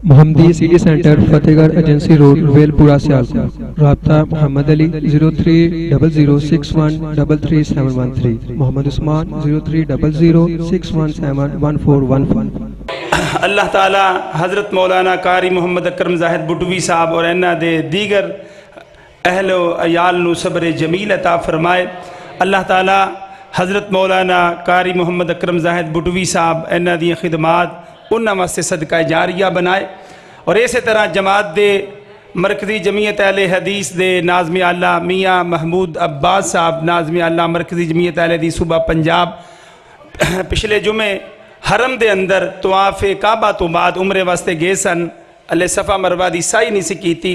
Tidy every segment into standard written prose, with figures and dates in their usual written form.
محمدی city centre فتح گڑھ agency road ویلپورہ Sialkot. رابطہ محمد علی 030061333713. محمد عثمان 030061711415. اللہ تعالی حضرت مولانا قاری محمد اکرم زاہد بٹوی صاحب اور انہاں دے دیگر اہل و عیال نو صبر جمیل عطا فرمائے. اللہ تعالی حضرت مولانا قاری محمد اکرم زاہد بٹوی صاحب انہاں دی خدمات انہاں واسطے صدقہ جاریہ بنائے. اور اسی طرح جماعت دے مرکزی جمعیت اہل حدیث دے ناظم اعلیٰ میاں محمود عباس صاحب ناظم اعلیٰ مرکزی جمعیت اہل حدیث صوبہ پنجاب پچھلے جمعے حرم دے اندر طواف کعبہ تو بعد عمرے واسطے گئے سن. اللہ صفا مروہ دی سائی نہیں سی کیتی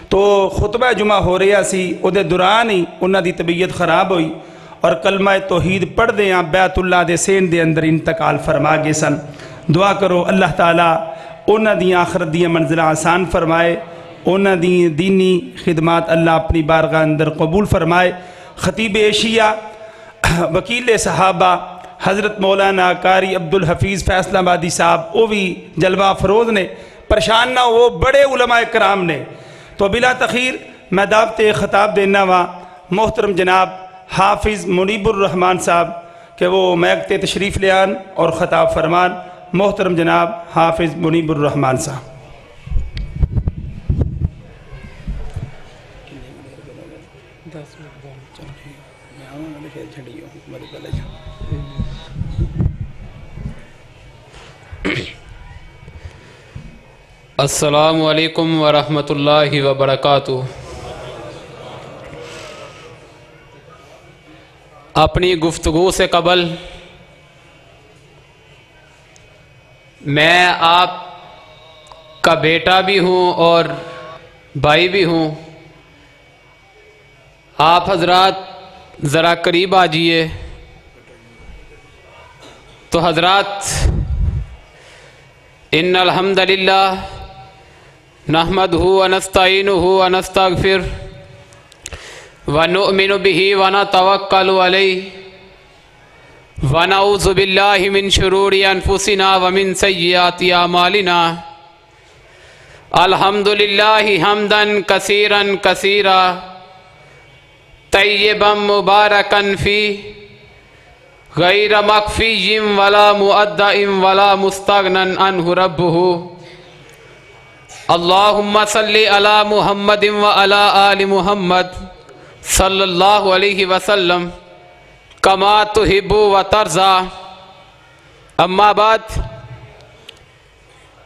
تو خطبہ جمعہ ہو رہا سی او دے دوران ہی انہاں دی طبیعت خراب ہوئی اور کلمہ توحید پڑھ دے بیت اللہ دے سین دے اندر انتقال فرما گئے سن. دعا کرو اللہ تعالیٰ انہاں دی آخرت دی منزلہ آسان فرمائے, انہاں دی دینی خدمات اللہ اپنی بارگاہ اندر قبول فرمائے. خطیب ایشیا وکیل صحابہ حضرت مولانا قاری عبدالحفیظ فیصل آبادی صاحب وہ بھی جلوہ افروز نے, پریشان نہ وہ بڑے علماء کرام نے. تو بلا تخیر میں دعوت خطاب دینا وا محترم جناب حافظ منیب الرحمان صاحب کہ وہ میکتے تشریف لے آن اور خطاب فرمان. محترم جناب حافظ منیب الرحمان صاحب. السلام علیکم ورحمۃ اللہ وبرکاتہ. اپنی گفتگو سے قبل میں آپ کا بیٹا بھی ہوں اور بھائی بھی ہوں. آپ حضرات ذرا قریب آجئے. تو حضرات ان الحمد للہ نحمدہ ونستعینہ ونستغفر ونؤمن بہ ونتوکل علیہ ونعوذ باللہ من شرور انفسنا ومن سیئات اعمالنا. الحمد للہ حمدا کثیرا کثیرا طیبا مبارکا فیہ غیر مکفی ولا مؤدع ولا مستغنا عنہ ربہ. اللہم صلی علی محمد وعلی آل محمد صلی اللہ علیہ وسلم کما تحب و ترضا. اما بعد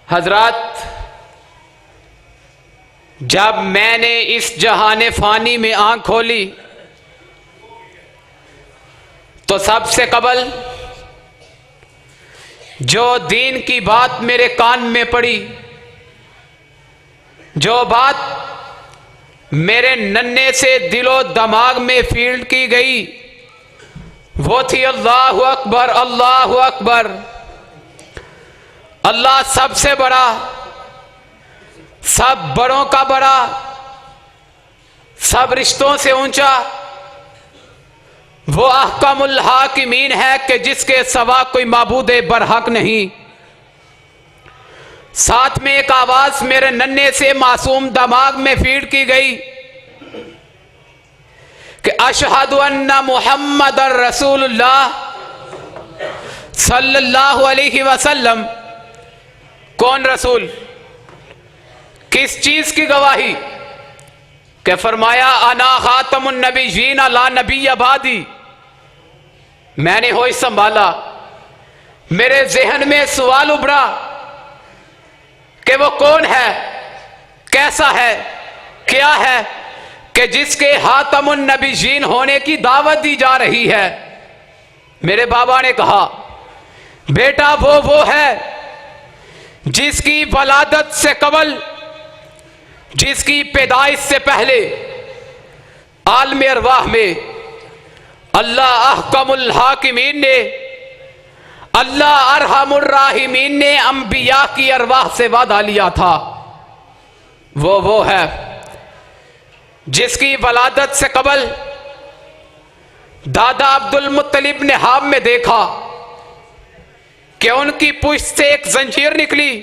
حضرات, جب میں نے اس جہان فانی میں آنکھ کھولی تو سب سے قبل جو دین کی بات میرے کان میں پڑی, جو بات میرے ننھے سے دل و دماغ میں فیلڈ کی گئی وہ تھی اللہ اکبر اللہ اکبر. اللہ سب سے بڑا, سب بڑوں کا بڑا, سب رشتوں سے اونچا, وہ احکم الحاکمین ہے کہ جس کے سوا کوئی معبود برحق نہیں. ساتھ میں ایک آواز میرے ننھے سے معصوم دماغ میں فیڈ کی گئی کہ اشہد ان محمد رسول اللہ صلی اللہ علیہ وسلم. کون رسول؟ کس چیز کی گواہی؟ کہ فرمایا انا خاتم النبیین لا نبی بعدی. میں نے ہوش سنبھالا, میرے ذہن میں سوال ابھرا کہ وہ کون ہے, کیسا ہے, کیا ہے کہ جس کے خاتم النبیین ہونے کی دعوت دی جا رہی ہے. میرے بابا نے کہا بیٹا وہ ہے جس کی ولادت سے قبل, جس کی پیدائش سے پہلے عالم ارواح میں اللہ احکم الحاکمین نے, اللہ ارحم الراحمین نے انبیاء کی ارواح سے وعدہ لیا تھا. وہ ہے جس کی ولادت سے قبل دادا عبد المطلب نے خواب میں دیکھا کہ ان کی پشت سے ایک زنجیر نکلی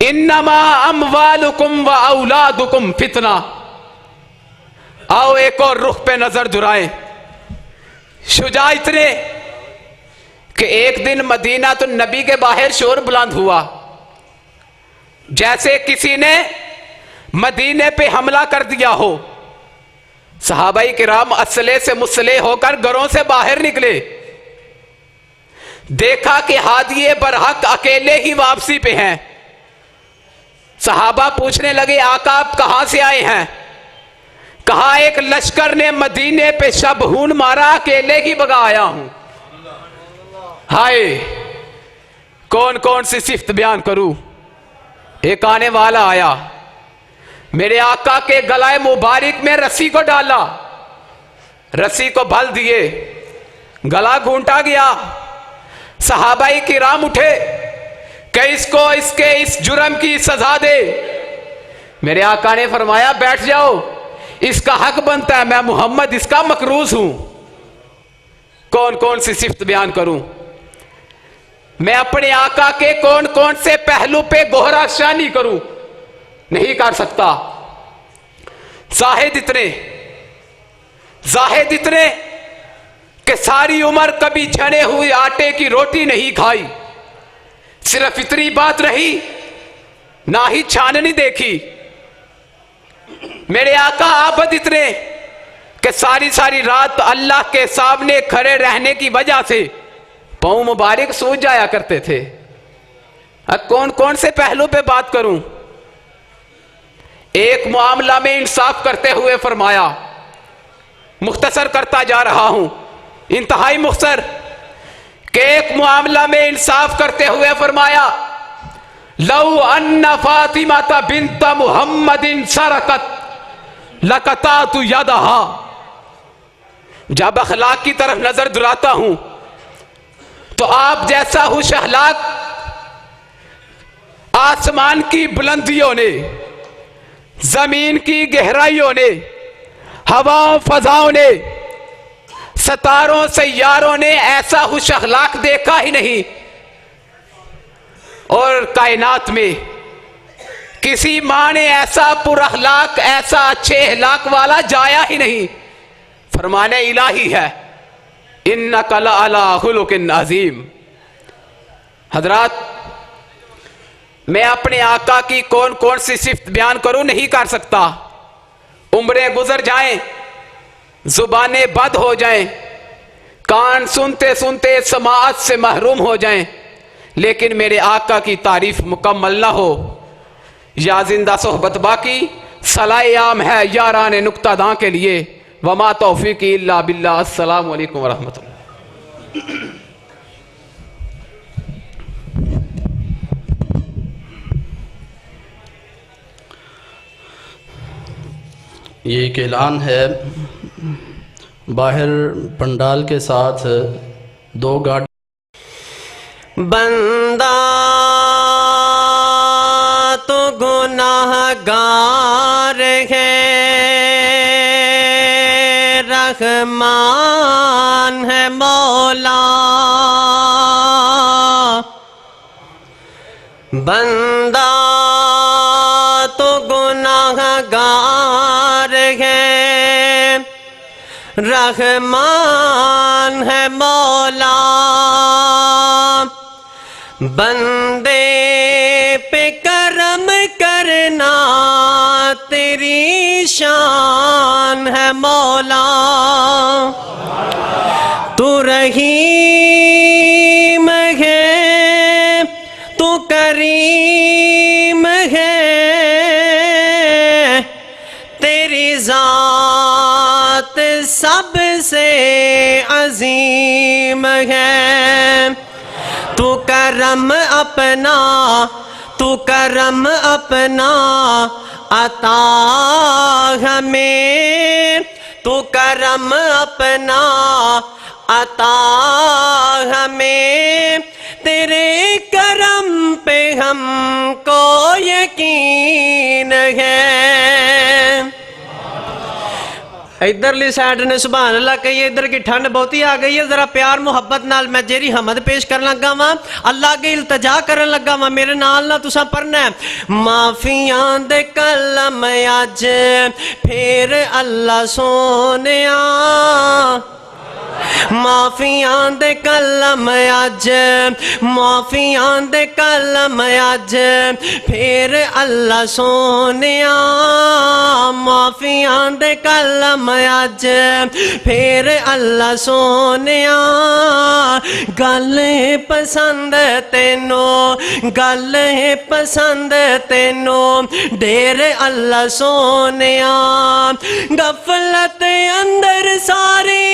انما اموالکم و اولادکم فتنہ. آؤ ایک اور رخ پہ نظر دھرائیں. شجاع اتنے کہ ایک دن مدینہ تو نبی کے باہر شور بلند ہوا جیسے کسی نے مدینے پہ حملہ کر دیا ہو. صحابہ کرام اسلحے سے مسلح ہو کر گھروں سے باہر نکلے. دیکھا کہ ہادی برحق اکیلے ہی واپسی پہ ہیں. صحابہ پوچھنے لگے آقا آپ کہاں سے آئے ہیں؟ کہا ایک لشکر نے مدینے پہ شبہون مارا, اکیلے ہی بگا آیا ہوں. ہائے کون کون سی صفت بیان کروں. ایک آنے والا آیا, میرے آقا کے گلائے مبارک میں رسی کو ڈالا, رسی کو بھل دیے, گلا گھونٹا گیا. صحابہ کرام اٹھے کہ اس کو اس کے اس جرم کی سزا دے. میرے آقا نے فرمایا بیٹھ جاؤ, اس کا حق بنتا ہے, میں محمد اس کا مکروز ہوں. کون کون سی صفت بیان کروں. میں اپنے آقا کے کون کون سے پہلو پہ گہرا شانی کروں, نہیں کر سکتا. زاہد اتنے کہ ساری عمر کبھی چھنے ہوئے آٹے کی روٹی نہیں کھائی, صرف اتنی بات رہی, نہ ہی چھاننی دیکھی. میرے آقا عابد اتنے کہ ساری رات اللہ کے سامنے کھڑے رہنے کی وجہ سے پاؤں مبارک سوج جایا کرتے تھے. کون کون سے پہلو پہ بات کروں. ایک معاملہ میں انصاف کرتے ہوئے فرمایا, مختصر کرتا جا رہا ہوں, انتہائی مختصر, کہ ایک معاملہ میں انصاف کرتے ہوئے فرمایا لو ان فاطمہ بنت محمد سرقت لقطعت یدہا. جب اخلاق کی طرف نظر دلاتا ہوں تو آپ جیسا ہوش اخلاق آسمان کی بلندیوں نے, زمین کی گہرائیوں نے, ہواؤں فضاؤں نے, ستاروں سیاروں نے ایسا ہوش اخلاق دیکھا ہی نہیں, اور کائنات میں کسی ماں نے ایسا پر اخلاق, ایسا اچھے اخلاق والا جایا ہی نہیں. فرمانے الہی ہے انک لعلی خلق عظیم. حضرات, میں اپنے آقا کی کون کون سی صفت بیان کروں نہیں کر سکتا. عمریں گزر جائیں, زبانیں بد ہو جائیں, کان سنتے سنتے سماعت سے محروم ہو جائیں, لیکن میرے آقا کی تعریف مکمل نہ ہو. یا زندہ صحبت باقی صلاح عام ہے یاران نکتہ داں کے لیے. وما توفیقی الا باللہ. السلام علیکم ورحمۃ اللہ. یہ ایک اعلان ہے, باہر پنڈال کے ساتھ 2 گاڑی. بندہ تو گناہ گار ہے, رحمان ہے مولا. بندہ تو گناہ گار ہے, رحمان ہے مولا. بندے پہ کرم کرنا تیری شان ہے مولا. تو رحیم ہے, تو کریم ہے, تیری ذات سب سے عظیم ہے. تو کرم اپنا, تو کرم اپنا عطا ہمیں, تو کرم اپنا عطا ہمیں. تیرے کرم پہ ہم کو یقین ہے. ادھرلی سائڈ نے سبحان اللہ کہیے ادھر کی ٹھنڈ بہتی آ گئی ہے ذرا پیار محبت نال میں جیری حمد پیش کرن لگا وا اللہ کے التجا کرن لگا وا میرے نال نہ تساں پڑھنا ہے معافیاں دے کلم اج پھر اللہ سونیا معافیاں دے کلم اج معافیاں دے کلم اج پھر اللہ سونیا معافیاں دے کلم اج پھر اللہ سونیا گل پسند تینوں گل پسند تینوں ڈیر اللہ سونیا غفلت اندر ساری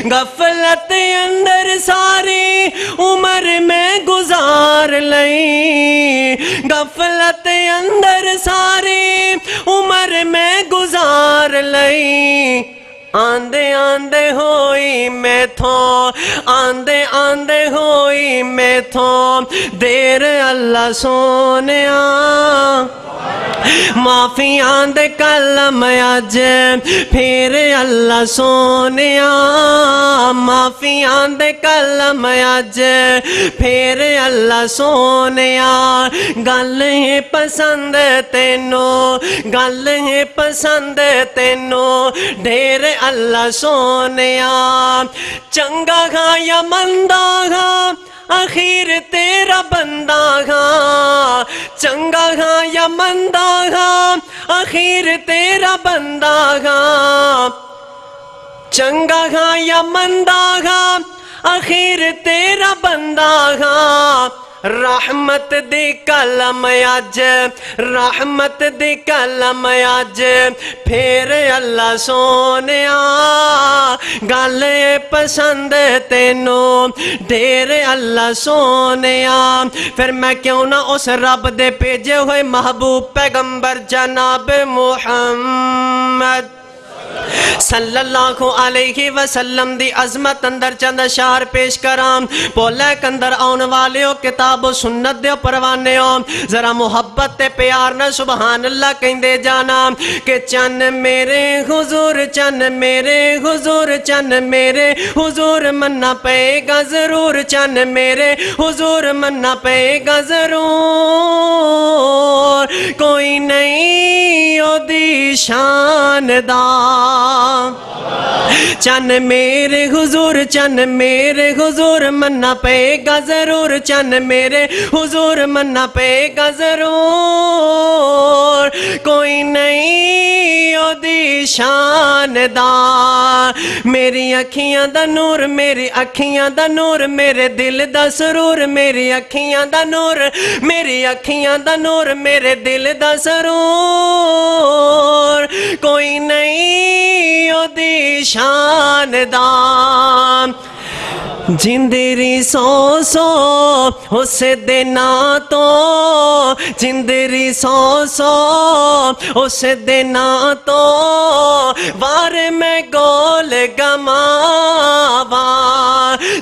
غفلت اندر ساری عمر میں گزار لئی غفلت اندر ساری عمر میں گزار لئی آندے آندے ہوئی میں تھوں آندے آندے ہوئی میں تھوں دیر اللہ سونیا معافیاں دے کلم اج پھر اللہ سونیا معافیاں دے کلم اج پھر اللہ سونیا گل ہے پسند تینوں گل ہے پسند تینوں ڈھیر اللہ سونیا چنگا گا یا مندا گا آخر تیرا بندہ گا چنگا گا یا مندہ گا آخر تیرا بندہ گا چنگا گا یا مندہ گا آخر تیرا بندہ گا رحمت دی کلم اج رحمت دی کلم اج پھر اللہ سونیا گل پسند تینوں ڈھیر اللہ سونیا پھر میں کیوں نہ اس رب دے بھیجے ہوئے محبوب پیغمبر جناب محمد صلی اللہ علیہ وسلم دی عظمت اندر چند اشعار پیش کرام بولے کندر آن والیوں کتاب و سنت دیو پروانیوں ذرا محبت تے پیار نہ سبحان اللہ کہیں دے جانا کہ چن میرے حضور چن میرے حضور چن میرے حضور مننا پے گا ضرور چن میرے حضور مننا پے گا ضرور کوئی نہیں او دی شان دا چن میرے حضور مننا پے گا ضرور چن میرے حضور مننا پے گا ضرور کوئی نہیں او دی شان دا میری اکھیاں دا نور میری اکھیاں دا نور میرے دل دا سرور میری اکھیاں دا نور میری اکھیاں دا نور میرے دل دا سرور کوئی نہیں او دی شان دا جندری سو سو اس دینا تو جندری سو سو اس دینا تو وار میں گول گماوا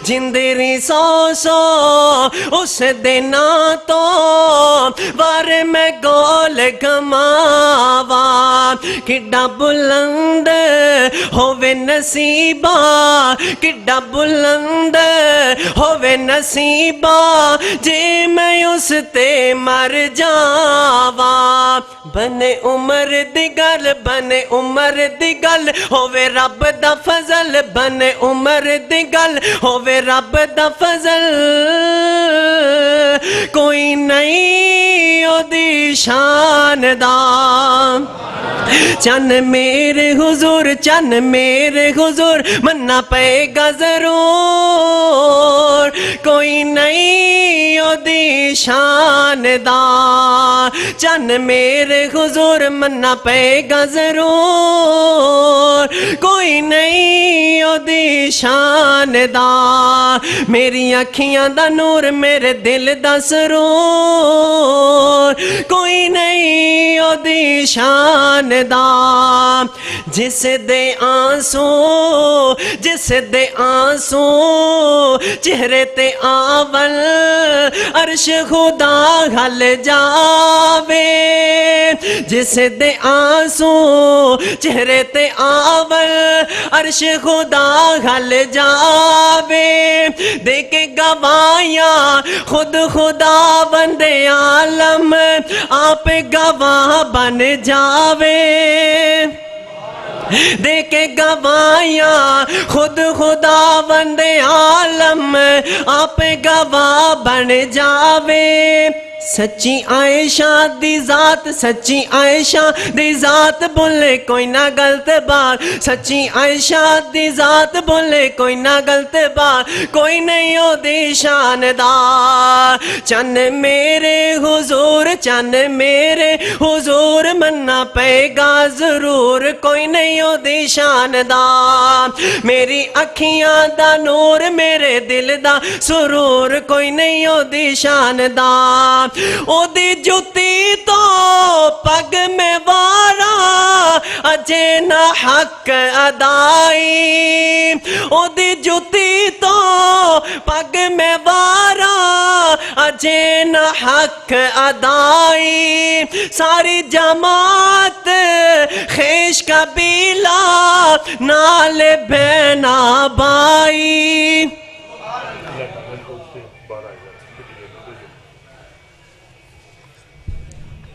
جندری سو سو اس دینا تو وار میں گول گماوا کڈا بلند ہووے نصیبہ کڈا بلند ہووے نصیبہ جے میں اس تے مر جاواں بنے عمر دی گل بنے عمر دی گل ہووے رب دا فضل بنے عمر دی گل ہووے رب دا فضل کوئی نہیں او دی شان دا چن میرے حضور مننا پے گا ضرور کوئی نہیں او دی شان دا چن میرے حضور مننا پے گا ضرور کوئی نہیں او دی شان دا میری اکھیاں دا نور میرے دل دا سرور کوئی نہیں اودی شان دا جس دے آنسو چہرے تے آول عرش خدا ہل جاوے جس دے آنسو چہرے تے آول عرش خدا ہل جاوے دے کے گواہیاں خود خدا بندے عالم آپ گواہ بن جاوے دے کے گواہیاں خود خدا بندے عالم آپ گواہ بن جاوے سچی عائشہ دی ذات سچی عائشہ دی ذات بولے کوئی نہ غلط بات سچی عائشہ دی ذات بولے کوئی نہ غلط بات کوئی نہیں ہو دی شاندار چن میرے حضور مننا پے گا ضرور کوئی نہیں ہو دی شاندار میری اکھیاں دا نور میرے دل دا سرور کوئی نہیں ہو دی شاندار او دی جوتی تو پگ میں وارا اجے نہ حق ادائی او دی جوتی تو پگ میں وارا اجے نہ حق ادائی ساری جماعت خیش قبیلہ نال بہنا بائی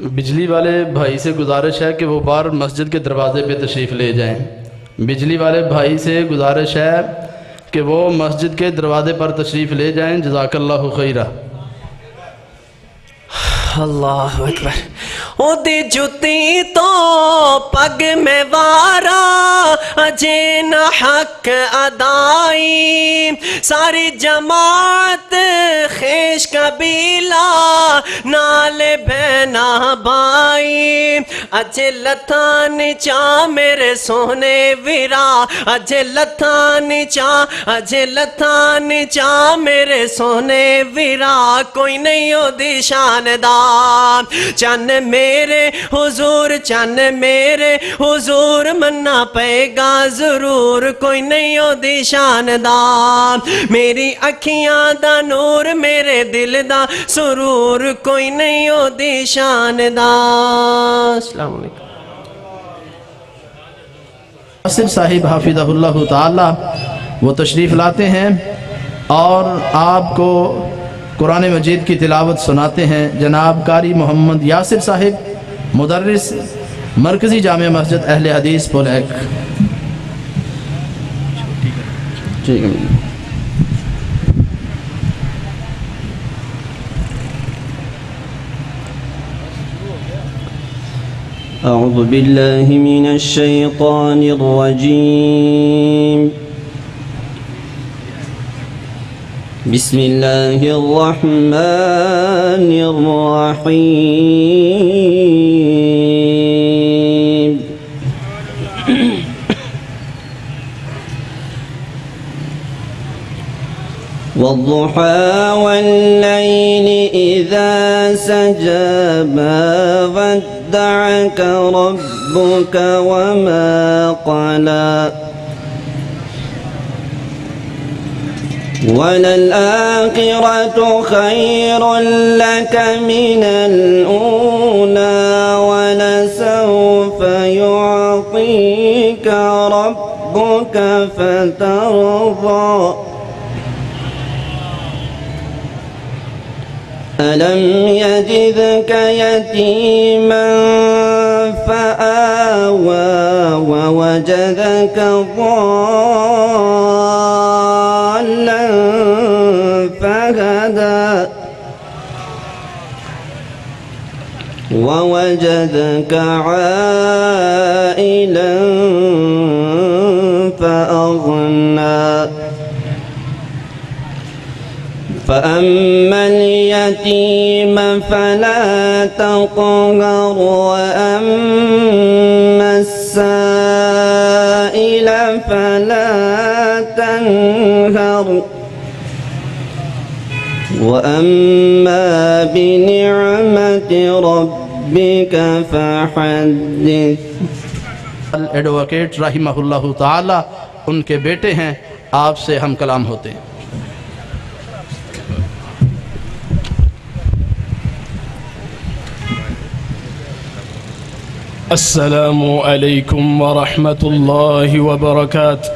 بجلی والے بھائی سے گزارش ہے کہ وہ بار مسجد کے دروازے پہ تشریف لے جائیں بجلی والے بھائی سے گزارش ہے کہ وہ مسجد کے دروازے پر تشریف لے جائیں جزاک اللہ خیرہ اللہ اکبر او دی جوتی تو پگ میں وارا اجے نہ حق ادائی ساری جماعت خیش قبیلہ نال بہنا بائی اجے لتھان چا میرے سونے ویرا اجے لتھان چا میرے سونے ویرا کوئی نہیں ہو دی شاندار چن میرے حضور مننا پے گا ضرور کوئی نہیں ہو دی شاندار میری اکھیاں دا نور میرے دل دا سرور کوئی نہیں ہو دی شاندار السلام علیکم ناصر صاحب حافظہ اللہ تعالی وہ تشریف لاتے ہیں اور آپ کو قرآن مجید کی تلاوت سناتے ہیں جناب قاری محمد یاسر صاحب مدرس مرکزی جامع مسجد اہل حدیث پولیک اعوذ باللہ من الشیطان الرجیم بسم اللہ الرحمن الرحیم والضحى والليل إذا سجى ما ودعك ربك وما قلى وللآخرة خير لك من الأولى ولسوف يعطيك ربك فترضى ألم يجدك يتيما فآوى ووجدك ضالا فهدى ووجدك عائلا فأغنى فأما اليتيم فلا تقهر وأما السائل فلا تنهر وأما بنعمة ربك فحدث. ایڈوکیٹ رحمہ اللہ تعالی ان کے بیٹے ہیں، آپ سے ہم کلام ہوتے ہیں. السلام علیکم ورحمۃ اللہ وبرکاتہ.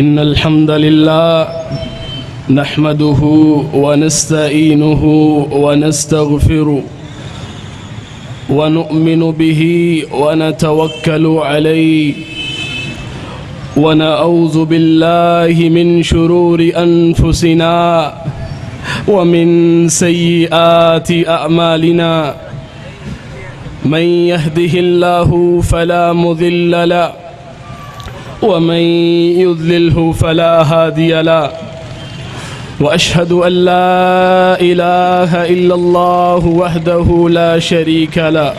ان الحمد للہ نحمده ونستعینه ونستغفره ونؤمن به ونتوکل علیہ ونعوذ باللہ من شرور انفسنا ومن سیئات اعمالنا. من يهده الله فلا مضل له ومن يضلله فلا هادي له وأشهد أن لا إله إلا الله وحده لا شريك له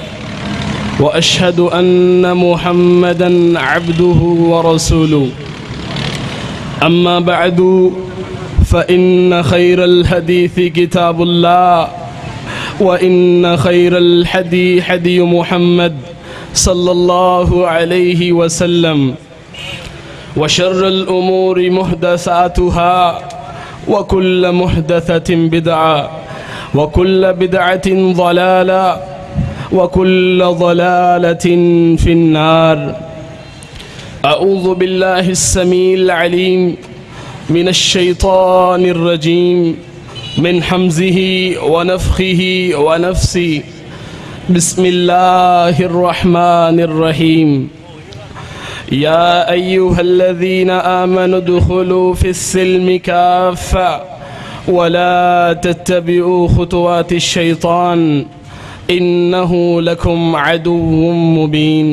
وأشهد أن محمدا عبده ورسوله. أما بعد فإن خير الحديث كتاب الله وإن خير الحدي حدي محمد صلى الله عليه وسلم وشر الأمور محدثاتها وكل محدثة بدعة وكل بدعة ضلالة وكل ضلالة في النار. أعوذ بالله السميع العليم من الشيطان الرجيم من حمزه ونفخه ونفسه. بسم الله الرحمن الرحيم. يا أيها الذين آمنوا ادخلوا في السلم كافة ولا تتبعوا خطوات الشيطان إنه لكم عدو مبين.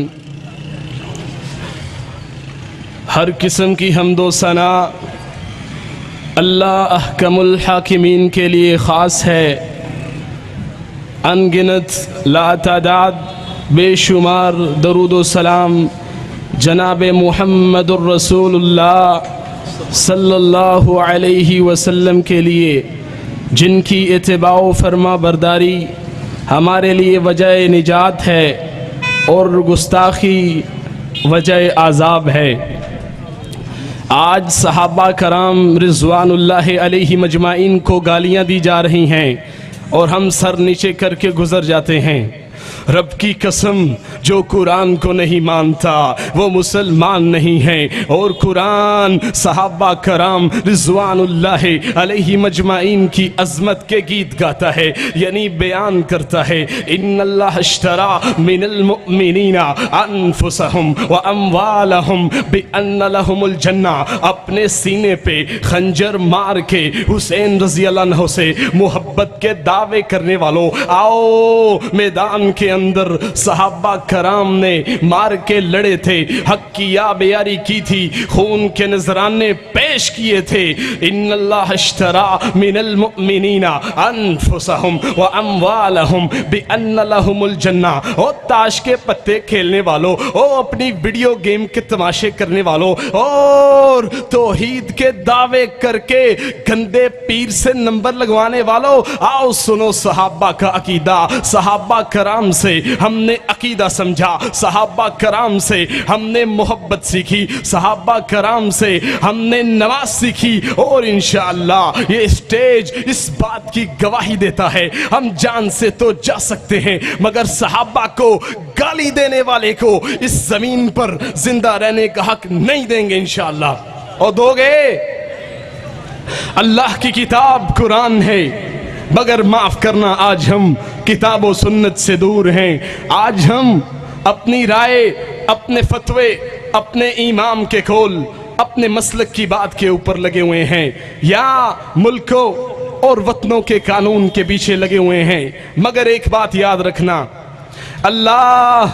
ہر قسم کی حمد و ثنا اللہ احکم الحاکمین کے لیے خاص ہے. انگنت لا تعداد بے شمار درود و سلام جناب محمد الرسول اللہ صلی اللہ علیہ وسلم کے لیے، جن کی اتباع و فرما برداری ہمارے لیے وجہ نجات ہے اور گستاخی وجہ عذاب ہے. آج صحابہ کرام رضوان اللہ علیہ مجمعین کو گالیاں دی جا رہی ہیں اور ہم سر نیچے کر کے گزر جاتے ہیں. رب کی قسم، جو قرآن کو نہیں مانتا وہ مسلمان نہیں ہے. اور قرآن صحابہ کرام رضوان اللہ علیہ مجمعین کی عظمت کے گیت گاتا ہے، یعنی بیان کرتا ہے. ان اللہ اشترا من المؤمنین انفسہم واموالہم بان لہم الجنہ. اپنے سینے پہ خنجر مار کے حسین رضی اللہ عنہ سے محبت کے دعوے کرنے والوں، آؤ میدان کے اندر صحابہ کرام نے مار کے لڑے تھے، حق کی یاب یاری کی تھی، خون کے نذرانے پیش کیے تھے. ان اللہ اشترا من المؤمنین انفسہم واموالہم بان لہم الجنہ. او تاش کے پتے کھیلنے والوں، او اپنی ویڈیو گیم کے تماشے کرنے والوں، اور توحید کے دعوے کر کے گندے پیر سے نمبر لگوانے والوں، آؤ سنو صحابہ کا عقیدہ. صحابہ کرام سے ہم نے عقیدہ سمجھا، صحابہ کرام سے ہم نے محبت سیکھی، صحابہ کرام سے ہم نے نماز سیکھی، اور انشاءاللہ یہ اسٹیج اس بات کی گواہی دیتا ہے. ہم جان سے تو جا سکتے ہیں مگر صحابہ کو گالی دینے والے کو اس زمین پر زندہ رہنے کا حق نہیں دیں گے انشاءاللہ. اور دو گے؟ اللہ کی کتاب قرآن ہے، مگر معاف کرنا آج ہم کتاب و سنت سے دور ہیں. آج ہم اپنی رائے، اپنے فتوے، اپنے امام کے کول، اپنے مسلک کی بات کے اوپر لگے ہوئے ہیں، یا ملکوں اور وطنوں کے قانون کے پیچھے لگے ہوئے ہیں. مگر ایک بات یاد رکھنا، اللہ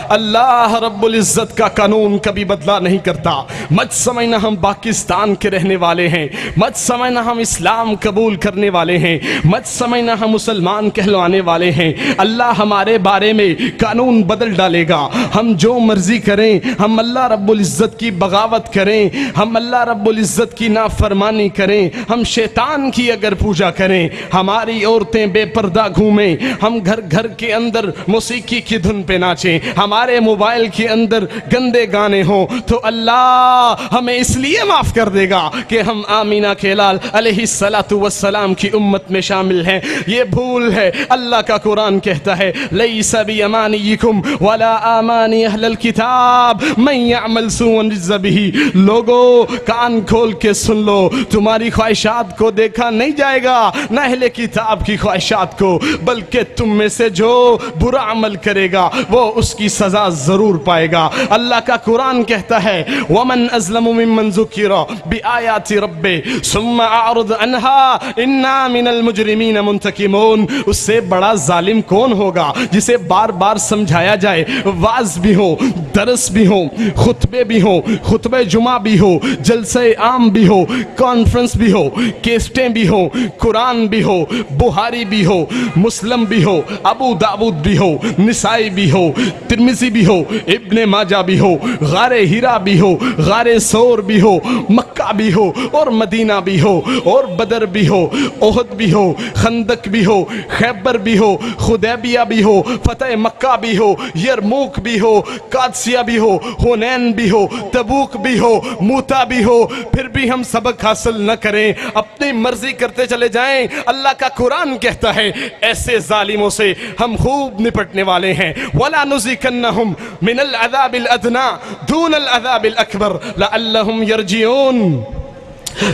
اللہ رب العزت کا قانون کبھی بدلا نہیں کرتا. مت سمجھنا ہم پاکستان کے رہنے والے ہیں, مت سمجھنا ہم اسلام قبول کرنے والے ہیں, مت سمجھنا ہم مسلمان کہلوانے والے ہیں. اللہ ہمارے بارے میں قانون بدل ڈالے گا. ہم جو مرضی کریں, ہم اللہ رب العزت کی بغاوت کریں, ہم اللہ رب العزت کی نافرمانی کریں, ہم شیطان کی اگر پوجا کریں, ہماری عورتیں بے پردہ گھومیں, ہم گھر گھر کے اندر موسیقی کی دھن پہ ناچیں, ہمارے موبائل کے اندر گندے گانے ہوں, تو اللہ ہمیں اس لیے معاف کر دے گا کہ ہم آمینہ کے لال علیہ السلام کی امت میں شامل ہیں. یہ بھول ہے. اللہ کا قرآن کہتا ہے لیس بیمانیکم ولا آمانی اہل الکتاب من یعمل سوءا یجز بہ. لوگو کان کھول کے سن لو, تمہاری خواہشات کو دیکھا نہیں جائے گا, نہ اہل کتاب کی خواہشات کو, بلکہ تم میں سے جو برا عمل کرے گا وہ اس کی سزا ضرور پائے گا. اللہ کا قرآن کہتا ہے ومن ازلم ممن ذکر بآیات ربہ ثم اعرض عنها انا من المجرمین منتقمون. اس سے بڑا ظالم کون ہوگا جسے بار بار سمجھایا جائے, واعظ بھی ہو, درس بھی ہو, خطبے بھی ہو, خطبہ جمعہ بھی ہو, جلسہ عام بھی ہو, کانفرنس بھی ہو, کیسٹیں بھی ہو, قرآن بھی ہو, بخاری بھی ہو, مسلم بھی ہو, ابو داود بھی ہو, نسائی بھی ہو, ترمذی بھی ہو, ابن ماجہ بھی ہو, غار ہیرا بھی ہو, غار سور بھی ہو, مکہ بھی ہو اور مدینہ بھی ہو, اور بدر بھی ہو, احد بھی ہو, خندق بھی ہو, خیبر بھی ہو, خدیبیہ بھی ہو, فتح مکہ بھی ہو, یرموک بھی ہو, قادسیہ بھی ہو, حنین بھی ہو, تبوک بھی ہو, موتا بھی ہو, پھر بھی ہم سبق حاصل نہ کریں, اپنی مرضی کرتے چلے جائیں. اللہ کا قرآن کہتا ہے ایسے ظالموں سے ہم خوب نپٹنے والے ہیں. وَلَا نُذِيقَنَّهُمْ مِنَ الْعَذَابِ الْأَدْنَى دُونَ الْعَذَابِ الْأَكْبَرِ لَعَلَّهُمْ يَرْجِعُونَ.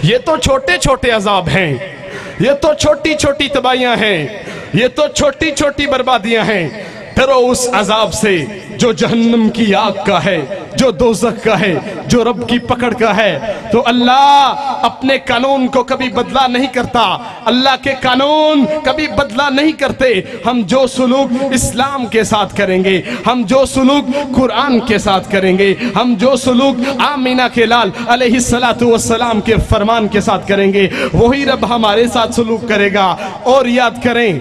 یہ تو چھوٹے چھوٹے عذاب ہیں, یہ تو چھوٹی چھوٹی تباہیاں ہیں, یہ تو چھوٹی چھوٹی بربادیاں ہیں. ڈرو اس عذاب سے جو جہنم کی آگ کا ہے, جو دوزخ کا ہے, جو رب کی پکڑ کا ہے. تو اللہ اپنے قانون کو کبھی بدلا نہیں کرتا, اللہ کے قانون کبھی بدلا نہیں کرتے. ہم جو سلوک اسلام کے ساتھ کریں گے, ہم جو سلوک قرآن کے ساتھ کریں گے, ہم جو سلوک آمینہ کے لال علیہ السلام کے فرمان کے ساتھ کریں گے, وہی رب ہمارے ساتھ سلوک کرے گا. اور یاد کریں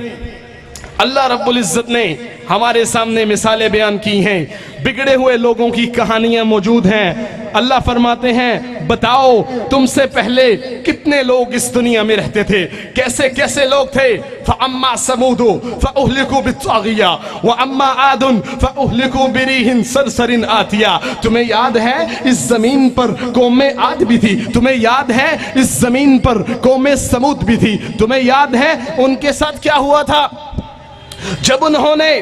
اللہ رب العزت نے ہمارے سامنے مثالیں بیان کی ہیں, بگڑے ہوئے لوگوں کی کہانیاں موجود ہیں. اللہ فرماتے ہیں بتاؤ تم سے پہلے کتنے لوگ اس دنیا میں رہتے تھے, کیسے کیسے لوگ تھے. فَأَمَّا سَمُودُ فَأُهْلِكُوا بِالطَّاغِيَةِ وَأَمَّا عَادٌ فَأُهْلِكُوا بِرِيحٍ صَرْصَرٍ آتِيَةٍ. تمہیں یاد ہے اس زمین پر قوم عاد بھی تھی, تمہیں یاد ہے اس زمین پر قوم سمود بھی تھی, تمہیں یاد ہے ان کے ساتھ کیا ہوا تھا جب انہوں نے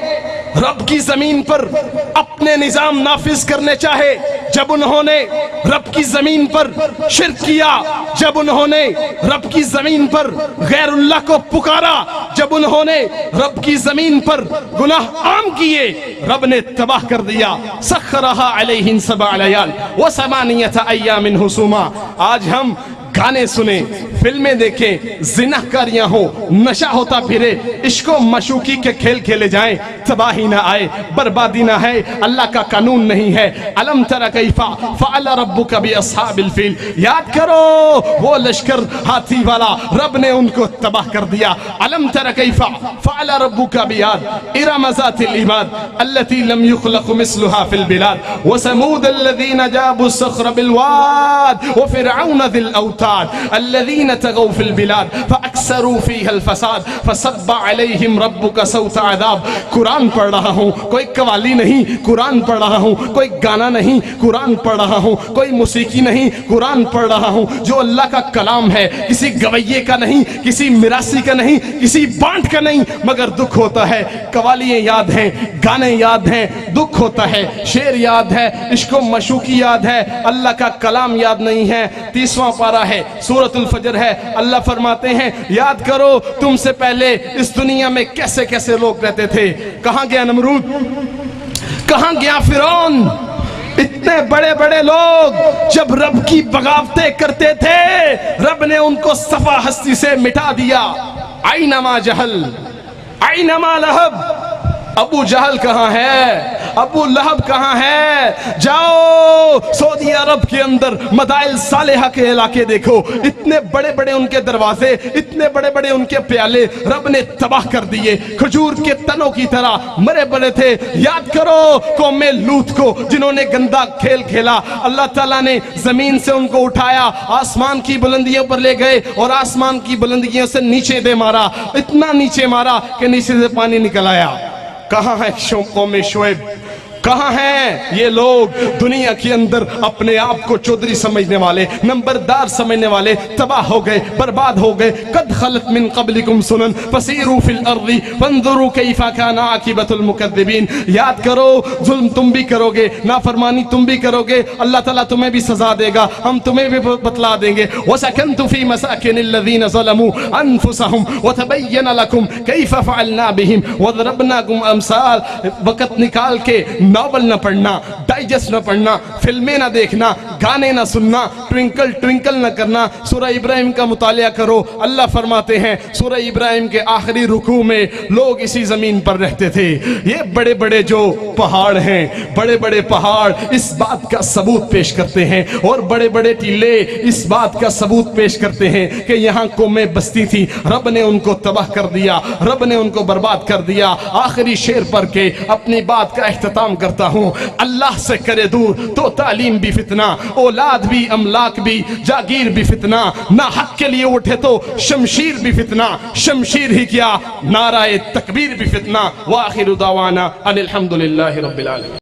رب کی زمین پر اپنے نظام نافذ کرنے چاہے, جب انہوں نے رب کی زمین پر شرک کیا, جب انہوں نے رب کی زمین پر غیر اللہ کو پکارا, جب انہوں نے رب کی زمین پر گناہ عام کیے, رب نے تباہ کر دیا. سخرھا علیہم 7 لیال و8 ایام حسوما. آج ہم گانے سنیں, فلمیں دیکھیں, زنا کاریاں ہو, نشہ ہوتا پھرے, عشق و مشوقی کے کھیل کھیلے جائیں, تباہی نہ آئے, بربادی نہ ہے. اللہ کا قانون نہیں ہے. الم تر کیف فعل ربک باصحاب الفیل. یاد کرو وہ لشکر ہاتھی والا, رب نے ان کو تباہ کر دیا. الم تر کیف فعل ربک بعاد ارم ذات العماد التي لم يخلق مثلها في البلاد وثمود الذين جابوا الصخر بالواد وفرعون ذي الاوتاد الذين طغوا في البلاد فاكثروا فيها الفساد فصب عليهم ربك صوت عذاب. قرآن پڑھ رہا ہوں, کوئی قوالی نہیں, قرآن پڑھ رہا ہوں, کوئی گانا نہیں, قرآن پڑھ رہا ہوں, کوئی موسیقی نہیں, قرآن پڑھ رہا ہوں. جو اللہ کا کلام ہے, کسی گویے کا نہیں, کسی مراسی کا نہیں, کسی بانٹ کا نہیں, مگر دکھ ہوتا ہے. قوالیاں یاد ہیں, گانے یاد ہیں, دکھ ہوتا ہے. شعر یاد ہے, عشق و مشوقی یاد ہے, اللہ کا کلام یاد نہیں ہے. 30واں پارہ ہے, سورۃ الفجر ہے. اللہ فرماتے ہیں یاد کرو تم سے پہلے اس دنیا میں کیسے کیسے لوگ رہتے تھے. کہاں گیا نمرود, کہاں گیا فرعون, اتنے بڑے بڑے لوگ جب رب کی بغاوتیں کرتے تھے, رب نے ان کو صفا ہستی سے مٹا دیا. اینما جہل اینما لہب. ابو جہل کہاں ہے, ابو لہب کہاں ہے؟ جاؤ سعودی عرب کے اندر مدائن صالحہ کے علاقے دیکھو، اتنے بڑے بڑے ان کے دروازے، اتنے بڑے بڑے ان کے پیالے رب نے تباہ کر دیے، کھجور کے تنوں کی طرح مرے بڑے تھے۔ یاد کرو قوم لوط کو جنہوں نے گندا کھیل کھیلا، اللہ تعالیٰ نے زمین سے ان کو اٹھایا، آسمان کی بلندیوں پر لے گئے اور آسمان کی بلندیوں سے نیچے دے مارا، اتنا نیچے مارا کہ نیچے سے پانی نکل آیا۔ کہاں ہے قوم شعیب؟ کہاں ہیں یہ لوگ دنیا کے اندر اپنے آپ کو چودھری سمجھنے والے، نمبردار سمجھنے والے؟ تباہ ہو گئے، برباد ہو گئے۔ قد خلت من قبلکم سنن فسیروا فی الارض فانظروا کیف کان عاقبۃ المکذبین۔ یاد کرو ظلم تم بھی کرو گے، نافرمانی تم بھی کرو گے، اللہ تعالیٰ تمہیں بھی سزا دے گا، ہم تمہیں بھی بتلا دیں گے۔ وسکنت فی مساکن الذین ظلموا انفسهم وتبین لکم کیف فعلنا بهم وضربناکم امثال۔ وقت نکال کے ناول نہ پڑھنا، ڈائجسٹ نہ پڑھنا، فلمیں نہ دیکھنا، گانے نہ سننا، ٹوینکل ٹوینکل نہ کرنا، سورہ ابراہیم کا مطالعہ کرو۔ اللہ فرماتے ہیں سورہ ابراہیم کے آخری رکوع میں لوگ اسی زمین پر رہتے تھے۔ یہ بڑے بڑے جو پہاڑ ہیں، بڑے بڑے پہاڑ اس بات کا ثبوت پیش کرتے ہیں، اور بڑے بڑے ٹیلے اس بات کا ثبوت پیش کرتے ہیں کہ یہاں قومیں بستی تھی، رب نے ان کو تباہ کر دیا، رب نے ان کو برباد کر دیا۔ آخری شعر پڑھ کے اپنی بات کا اختتام کرتا ہوں۔ اللہ سے کرے دور تو تعلیم بھی فتنہ، اولاد بھی، املاک بھی، جاگیر بھی فتنہ، نہ حق کے لیے اٹھے تو شمشیر بھی فتنہ، شمشیر ہی کیا نعرہ تکبیر بھی فتنہ۔ وآخر دعوانا ان الحمدللہ رب العالمین۔